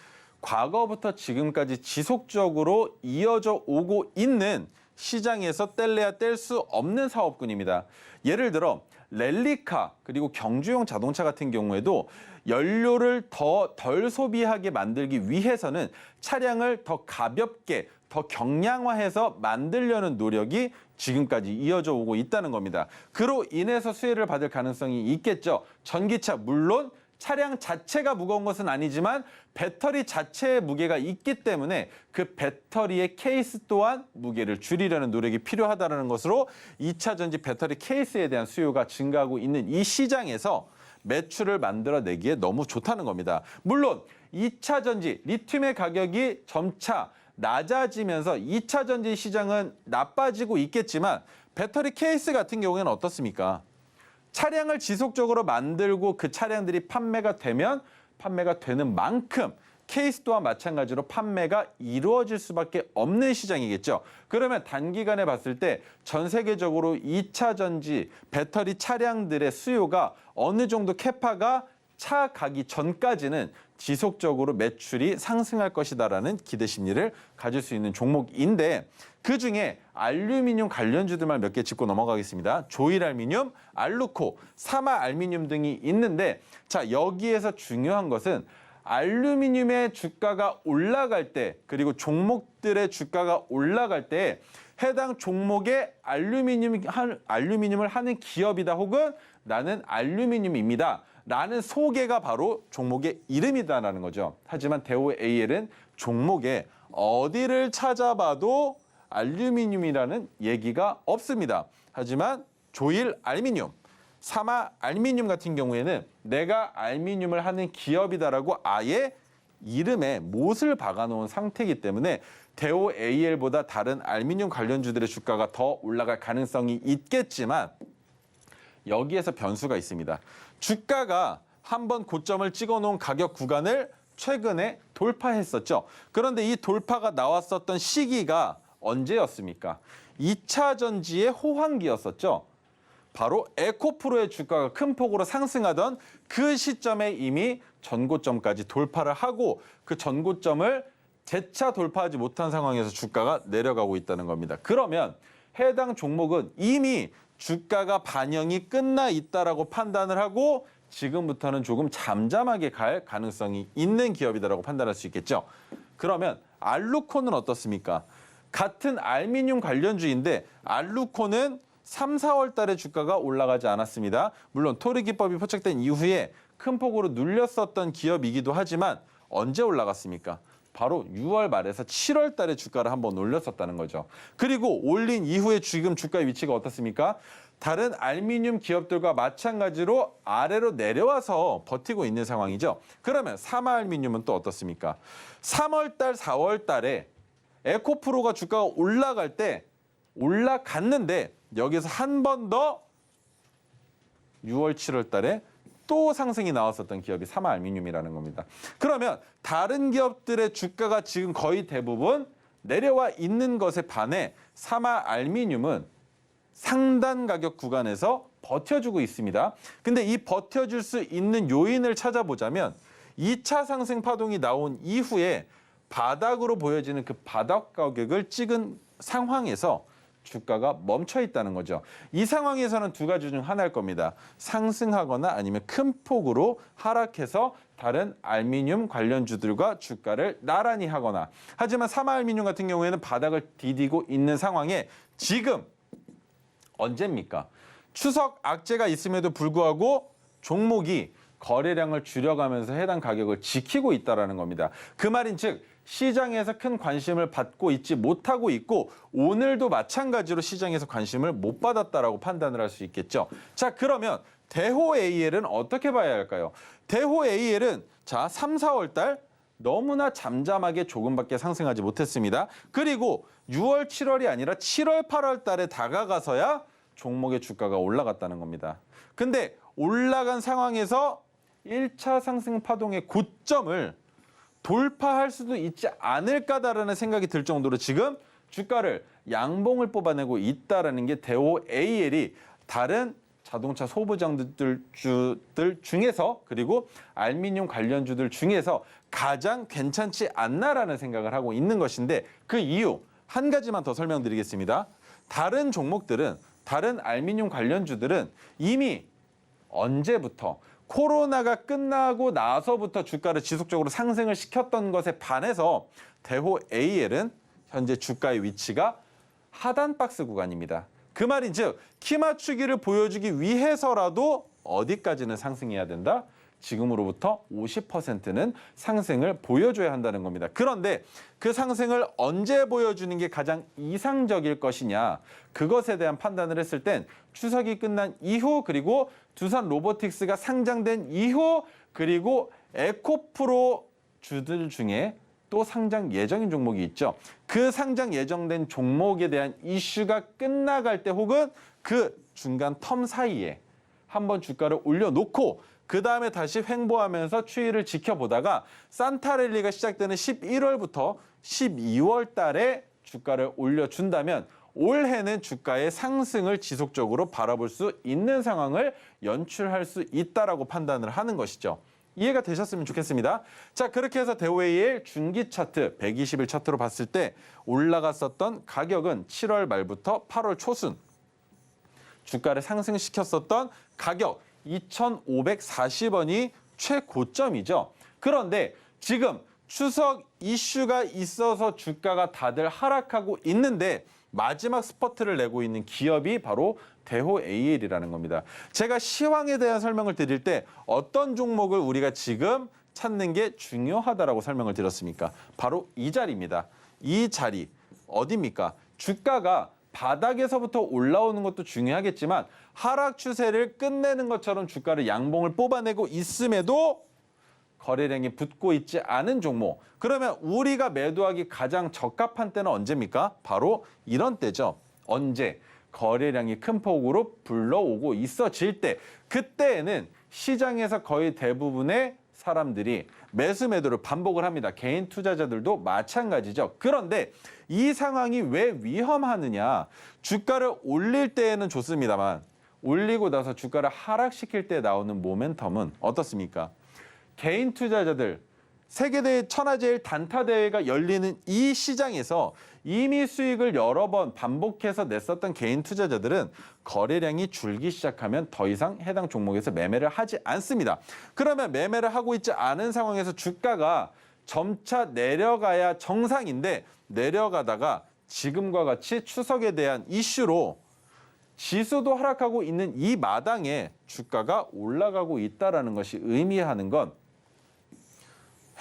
과거부터 지금까지 지속적으로 이어져 오고 있는 시장에서 뗄래야 뗄 수 없는 사업군입니다. 예를 들어 랠리카 그리고 경주용 자동차 같은 경우에도 연료를 덜 소비하게 만들기 위해서는 차량을 더 가볍게 더 경량화해서 만들려는 노력이 지금까지 이어져 오고 있다는 겁니다. 그로 인해서 수혜를 받을 가능성이 있겠죠. 전기차 물론 차량 자체가 무거운 것은 아니지만 배터리 자체의 무게가 있기 때문에 그 배터리의 케이스 또한 무게를 줄이려는 노력이 필요하다는 것으로 2차 전지 배터리 케이스에 대한 수요가 증가하고 있는 이 시장에서 매출을 만들어내기에 너무 좋다는 겁니다. 물론 2차 전지 리튬의 가격이 점차 낮아지면서 2차 전지 시장은 나빠지고 있겠지만 배터리 케이스 같은 경우에는 어떻습니까? 차량을 지속적으로 만들고 그 차량들이 판매가 되는 만큼 케이스 또한 마찬가지로 판매가 이루어질 수밖에 없는 시장이겠죠. 그러면 단기간에 봤을 때 전 세계적으로 2차 전지 배터리 차량들의 수요가 어느 정도 캐파가 차 가기 전까지는 지속적으로 매출이 상승할 것이다라는 기대 심리를 가질 수 있는 종목인데 그중에 알루미늄 관련주들만 몇 개 짚고 넘어가겠습니다. 조일알루미늄, 알루코, 사마알루미늄 등이 있는데 자 여기에서 중요한 것은 알루미늄의 주가가 올라갈 때 그리고 종목들의 주가가 올라갈 때 해당 종목에 알루미늄을 하는 기업이다 혹은 나는 알루미늄입니다. 라는 소개가 바로 종목의 이름이다라는 거죠. 하지만 대우AL은 종목에 어디를 찾아봐도 알루미늄이라는 얘기가 없습니다. 하지만 조일알루미늄, 사마알루미늄 같은 경우에는 내가 알루미늄을 하는 기업이다라고 아예 이름에 못을 박아놓은 상태이기 때문에 대우AL보다 다른 알루미늄 관련주들의 주가가 더 올라갈 가능성이 있겠지만 여기에서 변수가 있습니다. 주가가 한번 고점을 찍어놓은 가격 구간을 최근에 돌파했었죠. 그런데 이 돌파가 나왔었던 시기가 언제였습니까? 2차 전지의 호황기였었죠. 바로 에코프로의 주가가 큰 폭으로 상승하던 그 시점에 이미 전고점까지 돌파를 하고 그 전고점을 재차 돌파하지 못한 상황에서 주가가 내려가고 있다는 겁니다. 그러면 해당 종목은 이미 주가가 반영이 끝나 있다라고 판단을 하고 지금부터는 조금 잠잠하게 갈 가능성이 있는 기업이다라고 판단할 수 있겠죠. 그러면 알루코는 어떻습니까? 같은 알루미늄 관련주인데 알루코는 3, 4월 달에 주가가 올라가지 않았습니다. 물론 토르기법이 포착된 이후에 큰 폭으로 눌렸었던 기업이기도 하지만 언제 올라갔습니까? 바로 6월 말에서 7월 달에 주가를 한번 올렸었다는 거죠. 그리고 올린 이후에 지금 주가의 위치가 어떻습니까? 다른 알루미늄 기업들과 마찬가지로 아래로 내려와서 버티고 있는 상황이죠. 그러면 사마알루미늄은 또 어떻습니까? 3월 달, 4월 달에 에코프로가 주가가 올라갈 때 올라갔는데 여기서 한 번 더 6월, 7월 달에 또 상승이 나왔었던 기업이 사마알루미늄이라는 겁니다. 그러면 다른 기업들의 주가가 지금 거의 대부분 내려와 있는 것에 반해 사마알루미늄은 상단 가격 구간에서 버텨주고 있습니다. 근데 이 버텨줄 수 있는 요인을 찾아보자면 2차 상승 파동이 나온 이후에 바닥으로 보여지는 그 바닥 가격을 찍은 상황에서 주가가 멈춰 있다는 거죠. 이 상황에서는 두 가지 중 하나일 겁니다. 상승하거나 아니면 큰 폭으로 하락해서 다른 알루미늄 관련주들과 주가를 나란히 하거나 하지만 사마알루미늄 같은 경우에는 바닥을 디디고 있는 상황에 지금 언제입니까? 추석 악재가 있음에도 불구하고 종목이 거래량을 줄여가면서 해당 가격을 지키고 있다는 겁니다. 그 말인즉 시장에서 큰 관심을 받고 있지 못하고 있고 오늘도 마찬가지로 시장에서 관심을 못 받았다라고 판단을 할 수 있겠죠. 자, 그러면 대호AL은 어떻게 봐야 할까요? 대호AL은 자 3, 4월 달 너무나 잠잠하게 조금밖에 상승하지 못했습니다. 그리고 6월, 7월이 아니라 7월, 8월 달에 다가가서야 종목의 주가가 올라갔다는 겁니다. 근데 올라간 상황에서 1차 상승 파동의 고점을 돌파할 수도 있지 않을까다라는 생각이 들 정도로 지금 주가를 양봉을 뽑아내고 있다는 게 대호AL이 다른 자동차 소부장들 중에서 그리고 알루미늄 관련주들 중에서 가장 괜찮지 않나라는 생각을 하고 있는 것인데 그 이유 한 가지만 더 설명드리겠습니다. 다른 종목들은 다른 알루미늄 관련주들은 이미 언제부터 코로나가 끝나고 나서부터 주가를 지속적으로 상승을 시켰던 것에 반해서 대호 AL은 현재 주가의 위치가 하단 박스 구간입니다. 그 말인즉 키 맞추기를 보여주기 위해서라도 어디까지는 상승해야 된다? 지금으로부터 50%는 상승을 보여줘야 한다는 겁니다. 그런데 그 상승을 언제 보여주는 게 가장 이상적일 것이냐 그것에 대한 판단을 했을 땐 추석이 끝난 이후 그리고 두산 로보틱스가 상장된 이후 그리고 에코프로 주들 중에 또 상장 예정인 종목이 있죠. 그 상장 예정된 종목에 대한 이슈가 끝나갈 때 혹은 그 중간 텀 사이에 한번 주가를 올려놓고 그 다음에 다시 횡보하면서 추이를 지켜보다가 산타랠리가 시작되는 11월부터 12월 달에 주가를 올려준다면 올해는 주가의 상승을 지속적으로 바라볼 수 있는 상황을 연출할 수 있다라고 판단을 하는 것이죠. 이해가 되셨으면 좋겠습니다. 자, 그렇게 해서 대호AL 중기 차트 120일 차트로 봤을 때 올라갔었던 가격은 7월 말부터 8월 초순 주가를 상승시켰었던 가격 2,540원이 최고점이죠. 그런데 지금 추석 이슈가 있어서 주가가 다들 하락하고 있는데 마지막 스퍼트를 내고 있는 기업이 바로 대호AL이라는 겁니다. 제가 시황에 대한 설명을 드릴 때 어떤 종목을 우리가 지금 찾는 게 중요하다라고 설명을 드렸습니까? 바로 이 자리입니다. 이 자리 어디입니까? 주가가 바닥에서부터 올라오는 것도 중요하겠지만 하락 추세를 끝내는 것처럼 주가를 양봉을 뽑아내고 있음에도 거래량이 붙고 있지 않은 종목. 그러면 우리가 매도하기 가장 적합한 때는 언제입니까? 바로 이런 때죠. 언제? 거래량이 큰 폭으로 불러오고 있어질 때. 그때에는 시장에서 거의 대부분의 사람들이 매수 매도를 반복을 합니다. 개인 투자자들도 마찬가지죠. 그런데 이 상황이 왜 위험하느냐. 주가를 올릴 때에는 좋습니다만 올리고 나서 주가를 하락시킬 때 나오는 모멘텀은 어떻습니까? 개인 투자자들 세계대회 천하제일 단타대회가 열리는 이 시장에서 이미 수익을 여러 번 반복해서 냈었던 개인 투자자들은 거래량이 줄기 시작하면 더 이상 해당 종목에서 매매를 하지 않습니다. 그러면 매매를 하고 있지 않은 상황에서 주가가 점차 내려가야 정상인데 내려가다가 지금과 같이 추석에 대한 이슈로 지수도 하락하고 있는 이 마당에 주가가 올라가고 있다는 것이 의미하는 건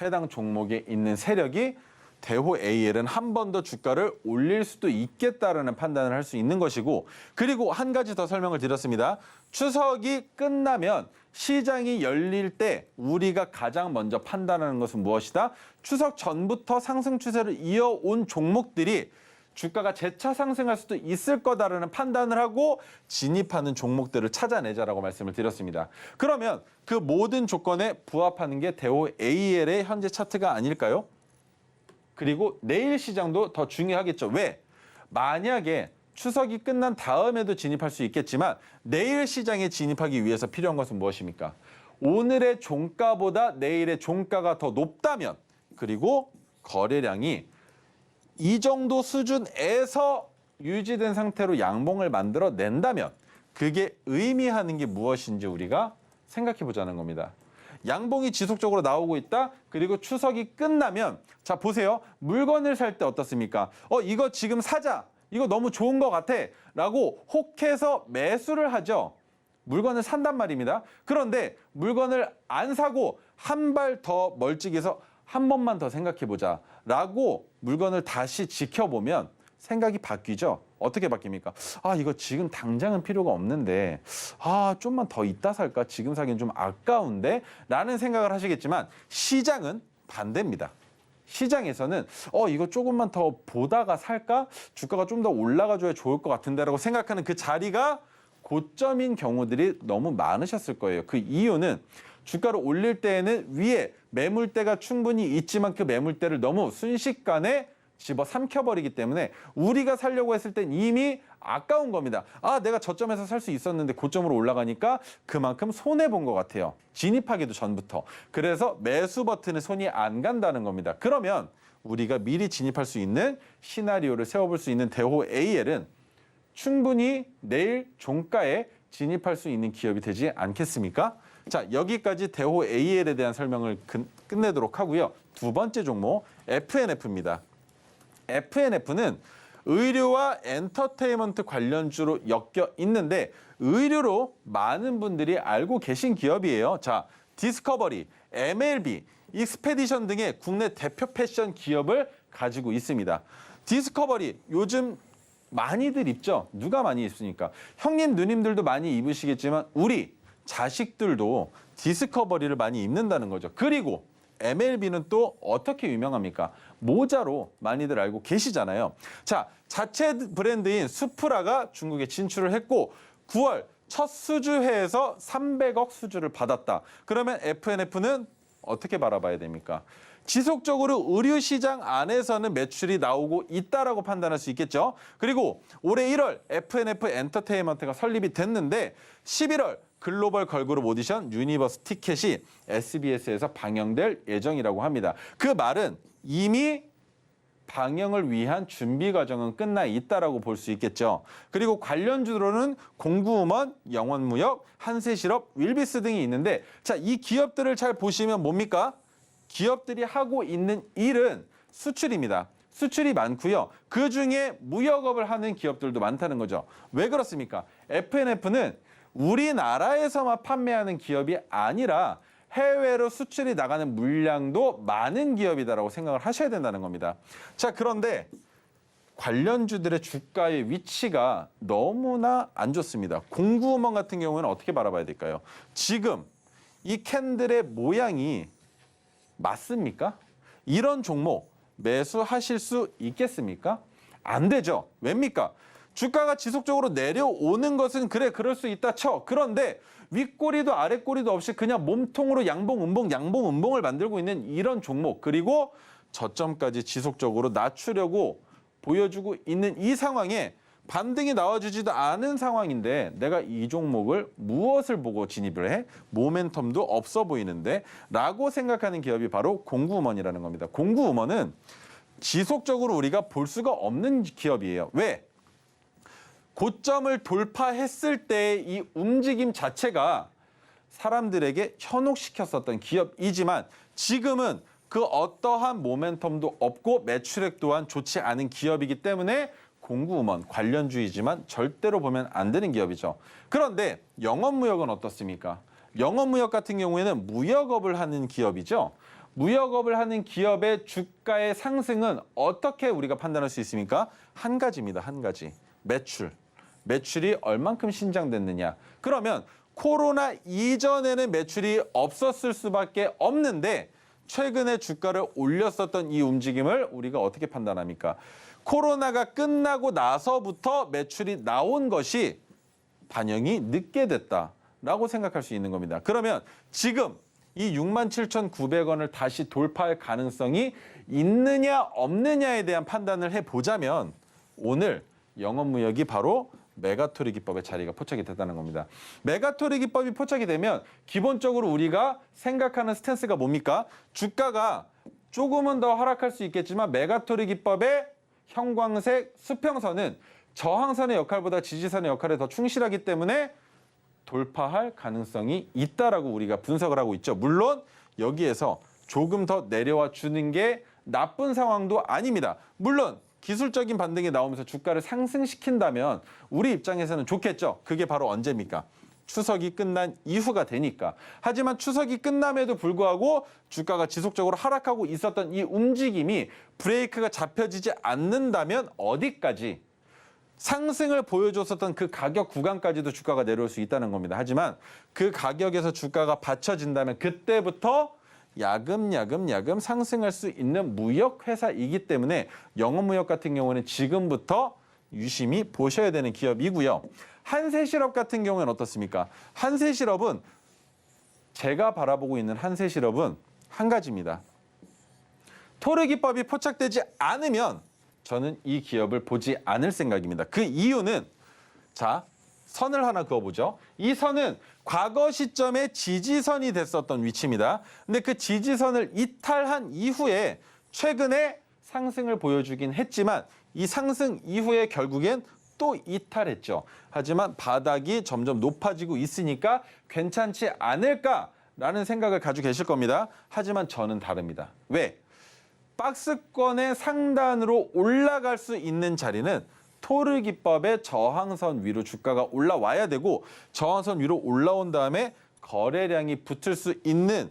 해당 종목에 있는 세력이 대호AL은 한 번 더 주가를 올릴 수도 있겠다라는 판단을 할 수 있는 것이고 그리고 한 가지 더 설명을 드렸습니다. 추석이 끝나면 시장이 열릴 때 우리가 가장 먼저 판단하는 것은 무엇이다? 추석 전부터 상승 추세를 이어온 종목들이 주가가 재차 상승할 수도 있을 거다라는 판단을 하고 진입하는 종목들을 찾아내자라고 말씀을 드렸습니다. 그러면 그 모든 조건에 부합하는 게 대호AL의 현재 차트가 아닐까요? 그리고 내일 시장도 더 중요하겠죠. 왜? 만약에 추석이 끝난 다음에도 진입할 수 있겠지만 내일 시장에 진입하기 위해서 필요한 것은 무엇입니까? 오늘의 종가보다 내일의 종가가 더 높다면 그리고 거래량이 이 정도 수준에서 유지된 상태로 양봉을 만들어 낸다면 그게 의미하는 게 무엇인지 우리가 생각해 보자는 겁니다. 양봉이 지속적으로 나오고 있다. 그리고 추석이 끝나면 자 보세요. 물건을 살 때 어떻습니까? 이거 지금 사자. 이거 너무 좋은 것 같아. 라고 혹해서 매수를 하죠. 물건을 산단 말입니다. 그런데 물건을 안 사고 한 발 더 멀찍이서 한 번만 더 생각해 보자 라고 물건을 다시 지켜보면 생각이 바뀌죠. 어떻게 바뀝니까? 이거 지금 당장은 필요가 없는데 좀만 더 이따 살까? 지금 사기엔 좀 아까운데? 라는 생각을 하시겠지만 시장은 반대입니다. 시장에서는 이거 조금만 더 보다가 살까? 주가가 좀 더 올라가줘야 좋을 것 같은데 라고 생각하는 그 자리가 고점인 경우들이 너무 많으셨을 거예요. 그 이유는 주가를 올릴 때에는 위에 매물대가 충분히 있지만 그 매물대를 너무 순식간에 집어 삼켜버리기 때문에 우리가 살려고 했을 땐 이미 아까운 겁니다. 아, 내가 저점에서 살 수 있었는데 고점으로 올라가니까 그만큼 손해본 것 같아요. 진입하기도 전부터. 그래서 매수 버튼에 손이 안 간다는 겁니다. 그러면 우리가 미리 진입할 수 있는 시나리오를 세워볼 수 있는 대호 AL은 충분히 내일 종가에 진입할 수 있는 기업이 되지 않겠습니까? 자, 여기까지 대호 AL에 대한 설명을 끝내도록 하고요. 두 번째 종목 FNF입니다. FNF는 의료와 엔터테인먼트 관련주로 엮여 있는데 의료로 많은 분들이 알고 계신 기업이에요. 자, 디스커버리, MLB, 익스페디션 등의 국내 대표 패션 기업을 가지고 있습니다. 디스커버리 요즘 많이들 입죠. 누가 많이 입습니까? 형님, 누님들도 많이 입으시겠지만 우리 자식들도 디스커버리를 많이 입는다는 거죠. 그리고 MLB는 또 어떻게 유명합니까? 모자로 많이들 알고 계시잖아요. 자, 자체 브랜드인 수프라가 중국에 진출을 했고 9월 첫 수주회에서 300억 수주를 받았다. 그러면 FNF는 어떻게 바라봐야 됩니까? 지속적으로 의류 시장 안에서는 매출이 나오고 있다라고 판단할 수 있겠죠. 그리고 올해 1월 FNF 엔터테인먼트가 설립이 됐는데 11월 글로벌 걸그룹 오디션 유니버스 티켓이 SBS에서 방영될 예정이라고 합니다. 그 말은 이미 방영을 위한 준비 과정은 끝나 있다라고 볼 수 있겠죠. 그리고 관련주로는 공구음원, 영원무역, 한세실업, 윌비스 등이 있는데 자, 이 기업들을 잘 보시면 뭡니까? 기업들이 하고 있는 일은 수출입니다. 수출이 많고요. 그중에 무역업을 하는 기업들도 많다는 거죠. 왜 그렇습니까? FNF는 우리나라에서만 판매하는 기업이 아니라 해외로 수출이 나가는 물량도 많은 기업이다라고 생각을 하셔야 된다는 겁니다. 자, 그런데 관련주들의 주가의 위치가 너무나 안 좋습니다. 공구음원 같은 경우에는 어떻게 바라봐야 될까요? 지금 이 캔들의 모양이 맞습니까? 이런 종목 매수하실 수 있겠습니까? 안 되죠. 왜입니까? 주가가 지속적으로 내려오는 것은 그래, 그럴 수 있다 쳐. 그런데 윗꼬리도 아랫꼬리도 없이 그냥 몸통으로 양봉, 음봉을 만들고 있는 이런 종목, 그리고 저점까지 지속적으로 낮추려고 보여주고 있는 이 상황에 반등이 나와주지도 않은 상황인데 내가 이 종목을 무엇을 보고 진입을 해? 모멘텀도 없어 보이는데 라고 생각하는 기업이 바로 공구음원이라는 겁니다. 공구음원은 지속적으로 우리가 볼 수가 없는 기업이에요. 왜? 고점을 돌파했을 때의 이 움직임 자체가 사람들에게 현혹시켰었던 기업이지만 지금은 그 어떠한 모멘텀도 없고 매출액 또한 좋지 않은 기업이기 때문에 공구음원 관련주이지만 절대로 보면 안 되는 기업이죠. 그런데 영업무역은 어떻습니까? 영업무역 같은 경우에는 무역업을 하는 기업이죠. 무역업을 하는 기업의 주가의 상승은 어떻게 우리가 판단할 수 있습니까? 한 가지입니다. 한 가지. 매출이 얼만큼 신장됐느냐. 그러면 코로나 이전에는 매출이 없었을 수밖에 없는데 최근에 주가를 올렸었던 이 움직임을 우리가 어떻게 판단합니까? 코로나가 끝나고 나서부터 매출이 나온 것이 반영이 늦게 됐다라고 생각할 수 있는 겁니다. 그러면 지금 이 67,900원을 다시 돌파할 가능성이 있느냐 없느냐에 대한 판단을 해보자면 오늘 영업무역이 바로 메가토리 기법의 자리가 포착이 됐다는 겁니다. 메가토리 기법이 포착이 되면 기본적으로 우리가 생각하는 스탠스가 뭡니까? 주가가 조금은 더 하락할 수 있겠지만 메가토리 기법의 형광색 수평선은 저항선의 역할보다 지지선의 역할에 더 충실하기 때문에 돌파할 가능성이 있다라고 우리가 분석을 하고 있죠. 물론 여기에서 조금 더 내려와 주는 게 나쁜 상황도 아닙니다. 물론 기술적인 반등이 나오면서 주가를 상승시킨다면 우리 입장에서는 좋겠죠. 그게 바로 언제입니까? 추석이 끝난 이후가 되니까. 하지만 추석이 끝남에도 불구하고 주가가 지속적으로 하락하고 있었던 이 움직임이 브레이크가 잡혀지지 않는다면 어디까지 상승을 보여줬었던 그 가격 구간까지도 주가가 내려올 수 있다는 겁니다. 하지만 그 가격에서 주가가 받쳐진다면 그때부터 야금 상승할 수 있는 무역회사이기 때문에 영업무역 같은 경우는 지금부터 유심히 보셔야 되는 기업이고요. 한세실업 같은 경우는 어떻습니까? 한세실업은 제가 바라보고 있는 한세실업은 한 가지입니다. 토르 기법이 포착되지 않으면 저는 이 기업을 보지 않을 생각입니다. 그 이유는 자, 선을 하나 그어보죠. 이 선은 과거 시점에 지지선이 됐었던 위치입니다. 근데 그 지지선을 이탈한 이후에 최근에 상승을 보여주긴 했지만 이 상승 이후에 결국엔 또 이탈했죠. 하지만 바닥이 점점 높아지고 있으니까 괜찮지 않을까라는 생각을 가지고 계실 겁니다. 하지만 저는 다릅니다. 왜? 박스권의 상단으로 올라갈 수 있는 자리는 토르 기법의 저항선 위로 주가가 올라와야 되고 저항선 위로 올라온 다음에 거래량이 붙을 수 있는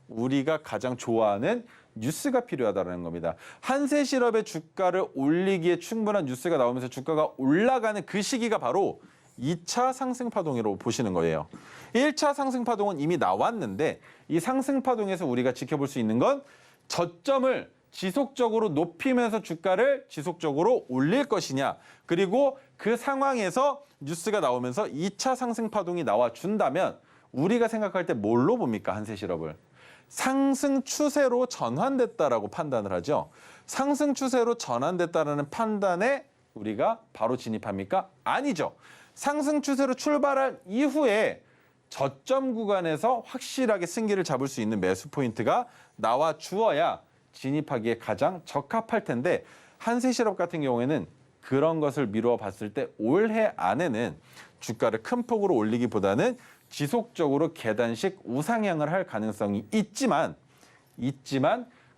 우리가 가장 좋아하는 뉴스가 필요하다는 겁니다. 한세실업의 주가를 올리기에 충분한 뉴스가 나오면서 주가가 올라가는 그 시기가 바로 2차 상승파동으로 보시는 거예요. 1차 상승파동은 이미 나왔는데 이 상승파동에서 우리가 지켜볼 수 있는 건 저점을 지속적으로 높이면서 주가를 지속적으로 올릴 것이냐. 그리고 그 상황에서 뉴스가 나오면서 2차 상승파동이 나와준다면 우리가 생각할 때 뭘로 봅니까? 한세실업을. 상승 추세로 전환됐다라고 판단을 하죠. 상승 추세로 전환됐다라는 판단에 우리가 바로 진입합니까? 아니죠. 상승 추세로 출발한 이후에 저점 구간에서 확실하게 승기를 잡을 수 있는 매수 포인트가 나와 주어야 진입하기에 가장 적합할 텐데 한세실업 같은 경우에는 그런 것을 미루어 봤을 때 올해 안에는 주가를 큰 폭으로 올리기보다는 지속적으로 계단식 우상향을 할 가능성이 있지만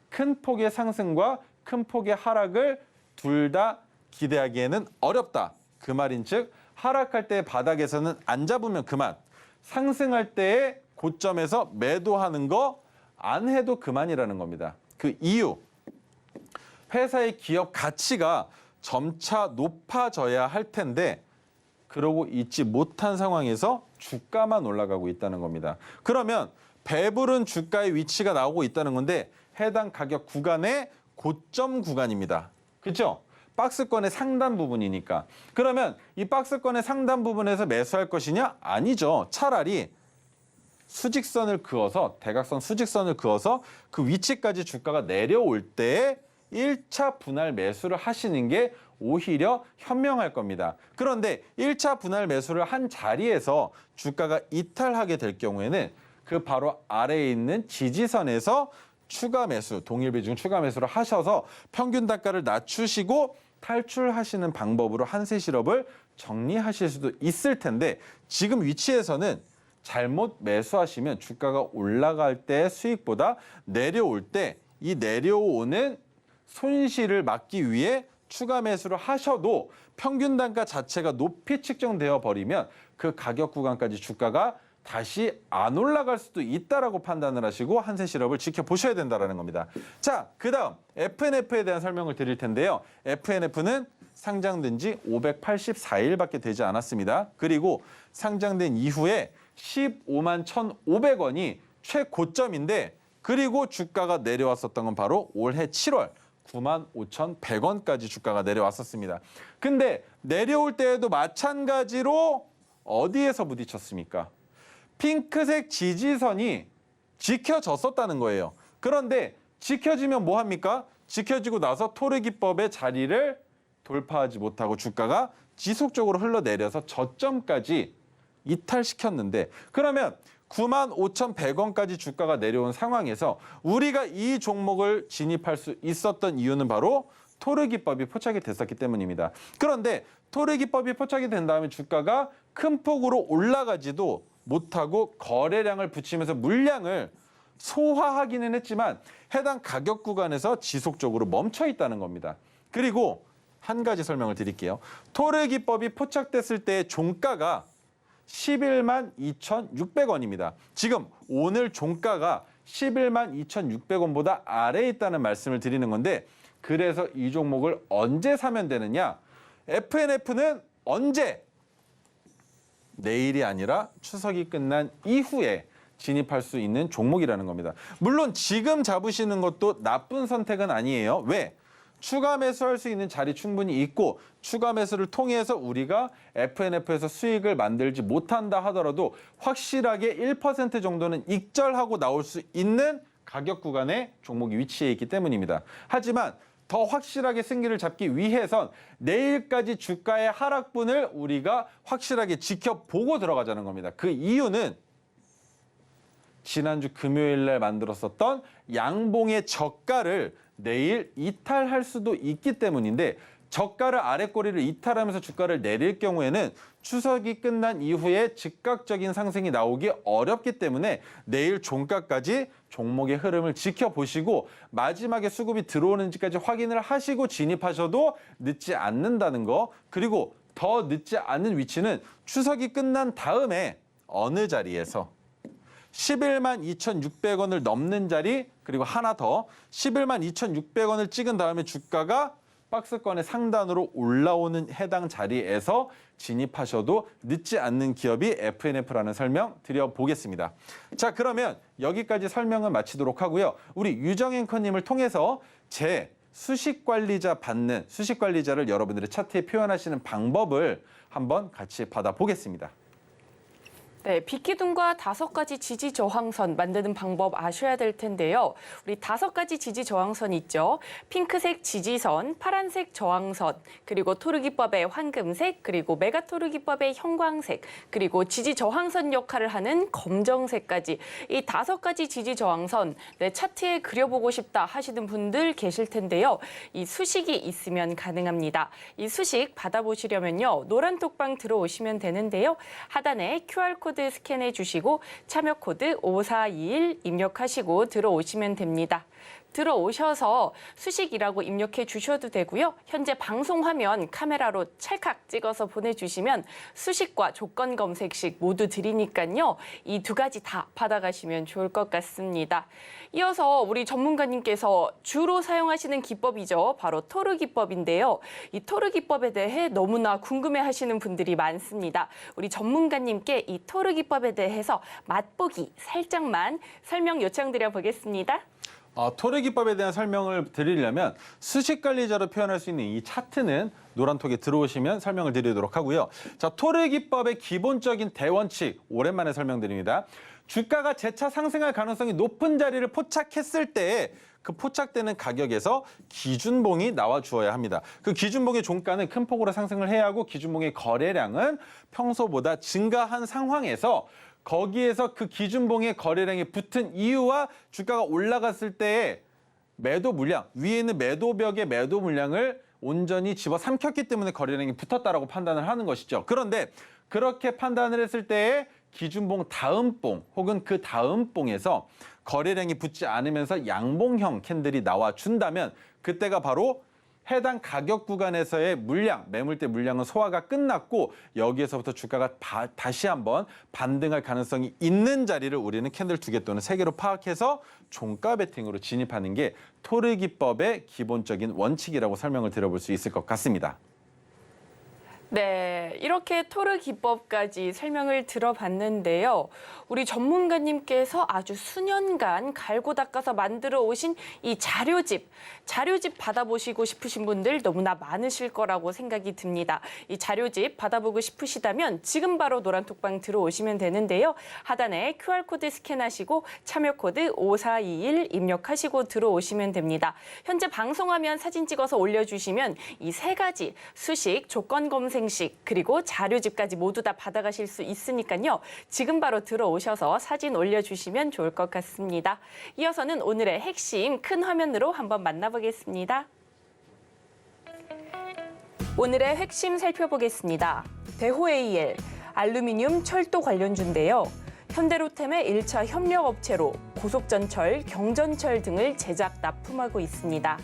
큰 폭의 상승과 큰 폭의 하락을 둘 다 기대하기에는 어렵다. 그 말인즉 하락할 때 바닥에서는 안 잡으면 그만. 상승할 때의 고점에서 매도하는 거 안 해도 그만이라는 겁니다. 그 이유, 회사의 기업 가치가 점차 높아져야 할 텐데 그러고 있지 못한 상황에서 주가만 올라가고 있다는 겁니다. 그러면 배부른 주가의 위치가 나오고 있다는 건데 해당 가격 구간의 고점 구간입니다. 그렇죠? 박스권의 상단 부분이니까. 그러면 이 박스권의 상단 부분에서 매수할 것이냐? 아니죠. 차라리 수직선을 그어서 대각선 수직선을 그어서 그 위치까지 주가가 내려올 때 1차 분할 매수를 하시는 게 오히려 현명할 겁니다. 그런데 1차 분할 매수를 한 자리에서 주가가 이탈하게 될 경우에는 그 바로 아래에 있는 지지선에서 추가 매수, 동일 비중 추가 매수를 하셔서 평균 단가를 낮추시고 탈출하시는 방법으로 한세실업을 정리하실 수도 있을 텐데 지금 위치에서는 잘못 매수하시면 주가가 올라갈 때 수익보다 내려올 때 이 내려오는 손실을 막기 위해 추가 매수를 하셔도 평균 단가 자체가 높이 측정되어 버리면 그 가격 구간까지 주가가 다시 안 올라갈 수도 있다라고 판단을 하시고 한세실업을 지켜보셔야 된다는 겁니다. 자, 그다음 FNF에 대한 설명을 드릴 텐데요. FNF는 상장된 지 584일밖에 되지 않았습니다. 그리고 상장된 이후에 15만 1,500원이 최고점인데 그리고 주가가 내려왔었던 건 바로 올해 7월 95,100원까지 주가가 내려왔었습니다. 근데 내려올 때에도 마찬가지로 어디에서 부딪혔습니까? 핑크색 지지선이 지켜졌었다는 거예요. 그런데 지켜지면 뭐 합니까? 지켜지고 나서 토르 기법의 자리를 돌파하지 못하고 주가가 지속적으로 흘러내려서 저점까지 이탈시켰는데 그러면 95,100원까지 주가가 내려온 상황에서 우리가 이 종목을 진입할 수 있었던 이유는 바로 토르 기법이 포착이 됐었기 때문입니다. 그런데 토르 기법이 포착이 된 다음에 주가가 큰 폭으로 올라가지도 못하고 거래량을 붙이면서 물량을 소화하기는 했지만 해당 가격 구간에서 지속적으로 멈춰 있다는 겁니다. 그리고 한 가지 설명을 드릴게요. 토르 기법이 포착됐을 때의 종가가 11만 2,600원입니다. 지금 오늘 종가가 11만 2,600원보다 아래에 있다는 말씀을 드리는 건데 그래서 이 종목을 언제 사면 되느냐? FNF는 언제? 내일이 아니라 추석이 끝난 이후에 진입할 수 있는 종목이라는 겁니다. 물론 지금 잡으시는 것도 나쁜 선택은 아니에요. 왜? 추가 매수할 수 있는 자리 충분히 있고 추가 매수를 통해서 우리가 FNF에서 수익을 만들지 못한다 하더라도 확실하게 1% 정도는 익절하고 나올 수 있는 가격 구간에 종목이 위치해 있기 때문입니다. 하지만 더 확실하게 승기를 잡기 위해선 내일까지 주가의 하락분을 우리가 확실하게 지켜보고 들어가자는 겁니다. 그 이유는 지난주 금요일 날 만들었었던 양봉의 저가를 내일 이탈할 수도 있기 때문인데, 저가를 아랫꼬리를 이탈하면서 주가를 내릴 경우에는 추석이 끝난 이후에 즉각적인 상승이 나오기 어렵기 때문에 내일 종가까지 종목의 흐름을 지켜보시고 마지막에 수급이 들어오는지까지 확인을 하시고 진입하셔도 늦지 않는다는 거. 그리고 더 늦지 않은 위치는 추석이 끝난 다음에 어느 자리에서 11만 2,600원을 넘는 자리, 그리고 하나 더 11만 2,600원을 찍은 다음에 주가가 박스권의 상단으로 올라오는 해당 자리에서 진입하셔도 늦지 않는 기업이 FNF라는 설명 드려보겠습니다. 자, 그러면 여기까지 설명을 마치도록 하고요. 우리 유정 앵커님을 통해서 제 수식관리자 받는, 수식관리자를 여러분들의 차트에 표현하시는 방법을 한번 같이 받아보겠습니다. 네, 빅기둥과 5가지 지지 저항선 만드는 방법 아셔야 될 텐데요. 우리 5가지 지지 저항선 있죠. 핑크색 지지선, 파란색 저항선, 그리고 토르기법의 황금색, 그리고 메가토르기법의 형광색, 그리고 지지 저항선 역할을 하는 검정색까지 이 5가지 지지 저항선 내 차트에 그려보고 싶다 하시는 분들 계실 텐데요. 이 수식이 있으면 가능합니다. 이 수식 받아보시려면요. 노란 톡방 들어오시면 되는데요. 하단에 QR코드 스캔해 주시고 참여 코드 5421 입력하시고 들어오시면 됩니다. 들어오셔서 수식이라고 입력해 주셔도 되고요. 현재 방송 화면 카메라로 찰칵 찍어서 보내주시면 수식과 조건 검색식 모두 드리니까요. 이 2가지 다 받아가시면 좋을 것 같습니다. 이어서 우리 전문가님께서 주로 사용하시는 기법이죠. 바로 토르 기법인데요. 이 토르 기법에 대해 너무나 궁금해하시는 분들이 많습니다. 우리 전문가님께 이 토르 기법에 대해서 맛보기 살짝만 설명 요청드려 보겠습니다. 토르 기법에 대한 설명을 드리려면 수식관리자로 표현할 수 있는 이 차트는 노란톡에 들어오시면 설명을 드리도록 하고요. 자, 토르 기법의 기본적인 대원칙 오랜만에 설명드립니다. 주가가 재차 상승할 가능성이 높은 자리를 포착했을 때 그 포착되는 가격에서 기준봉이 나와 주어야 합니다. 그 기준봉의 종가는 큰 폭으로 상승을 해야 하고 기준봉의 거래량은 평소보다 증가한 상황에서 거기에서 그 기준봉의 거래량이 붙은 이유와 주가가 올라갔을 때의 매도 물량, 위에 있는 매도벽의 매도 물량을 온전히 집어삼켰기 때문에 거래량이 붙었다라고 판단을 하는 것이죠. 그런데 그렇게 판단을 했을 때에 기준봉 다음 봉 혹은 그 다음 봉에서 거래량이 붙지 않으면서 양봉형 캔들이 나와준다면 그때가 바로 해당 가격 구간에서의 물량, 매물대 물량은 소화가 끝났고 여기에서부터 주가가 다시 한번 반등할 가능성이 있는 자리를 우리는 캔들 2개 또는 3개로 파악해서 종가 베팅으로 진입하는 게 토르 기법의 기본적인 원칙이라고 설명을 드려볼 수 있을 것 같습니다. 네, 이렇게 토르 기법까지 설명을 들어봤는데요. 우리 전문가님께서 아주 수년간 갈고 닦아서 만들어 오신 이 자료집 받아보시고 싶으신 분들 너무나 많으실 거라고 생각이 듭니다. 이 자료집 받아보고 싶으시다면 지금 바로 노란톡방 들어오시면 되는데요. 하단에 QR코드 스캔하시고 참여 코드 5421 입력하시고 들어오시면 됩니다. 현재 방송화면 사진 찍어서 올려주시면 이 3가지 수식, 조건 검색 그리고 자료집까지 모두 다 받아가실 수 있으니까요. 지금 바로 들어오셔서 사진 올려주시면 좋을 것 같습니다. 이어서는 오늘의 핵심 큰 화면으로 한번 만나보겠습니다. 오늘의 핵심 살펴보겠습니다. 대호AL, 알루미늄, 철도 관련주인데요. 현대로템의 1차 협력업체로 고속전철, 경전철 등을 제작, 납품하고 있습니다.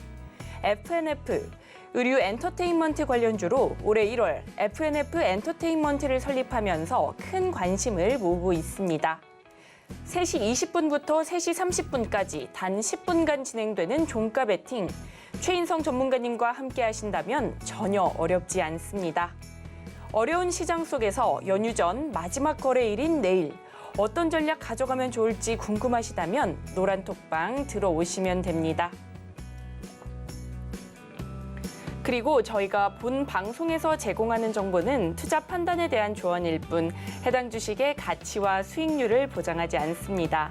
FNF, 의류 엔터테인먼트 관련주로 올해 1월 FNF 엔터테인먼트를 설립하면서 큰 관심을 모으고 있습니다. 3시 20분부터 3시 30분까지 단 10분간 진행되는 종가 베팅. 최인성 전문가님과 함께 하신다면 전혀 어렵지 않습니다. 어려운 시장 속에서 연휴 전 마지막 거래일인 내일 어떤 전략 가져가면 좋을지 궁금하시다면 노란톡방 들어오시면 됩니다. 그리고 저희가 본 방송에서 제공하는 정보는 투자 판단에 대한 조언일 뿐 해당 주식의 가치와 수익률을 보장하지 않습니다.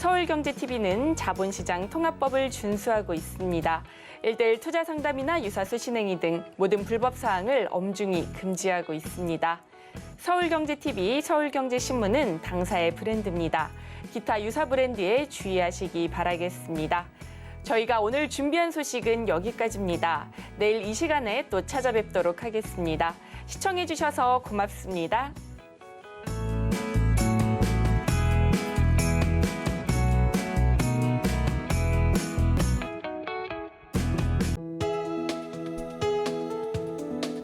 서울경제TV는 자본시장 통합법을 준수하고 있습니다. 1:1 투자 상담이나 유사수 신행위 등 모든 불법 사항을 엄중히 금지하고 있습니다. 서울경제TV, 서울경제신문은 당사의 브랜드입니다. 기타 유사 브랜드에 주의하시기 바라겠습니다. 저희가 오늘 준비한 소식은 여기까지입니다. 내일 이 시간에 또 찾아뵙도록 하겠습니다. 시청해주셔서 고맙습니다.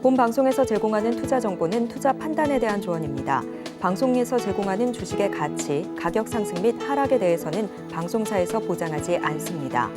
본 방송에서 제공하는 투자 정보는 투자 판단에 대한 조언입니다. 방송에서 제공하는 주식의 가치, 가격 상승 및 하락에 대해서는 방송사에서 보장하지 않습니다.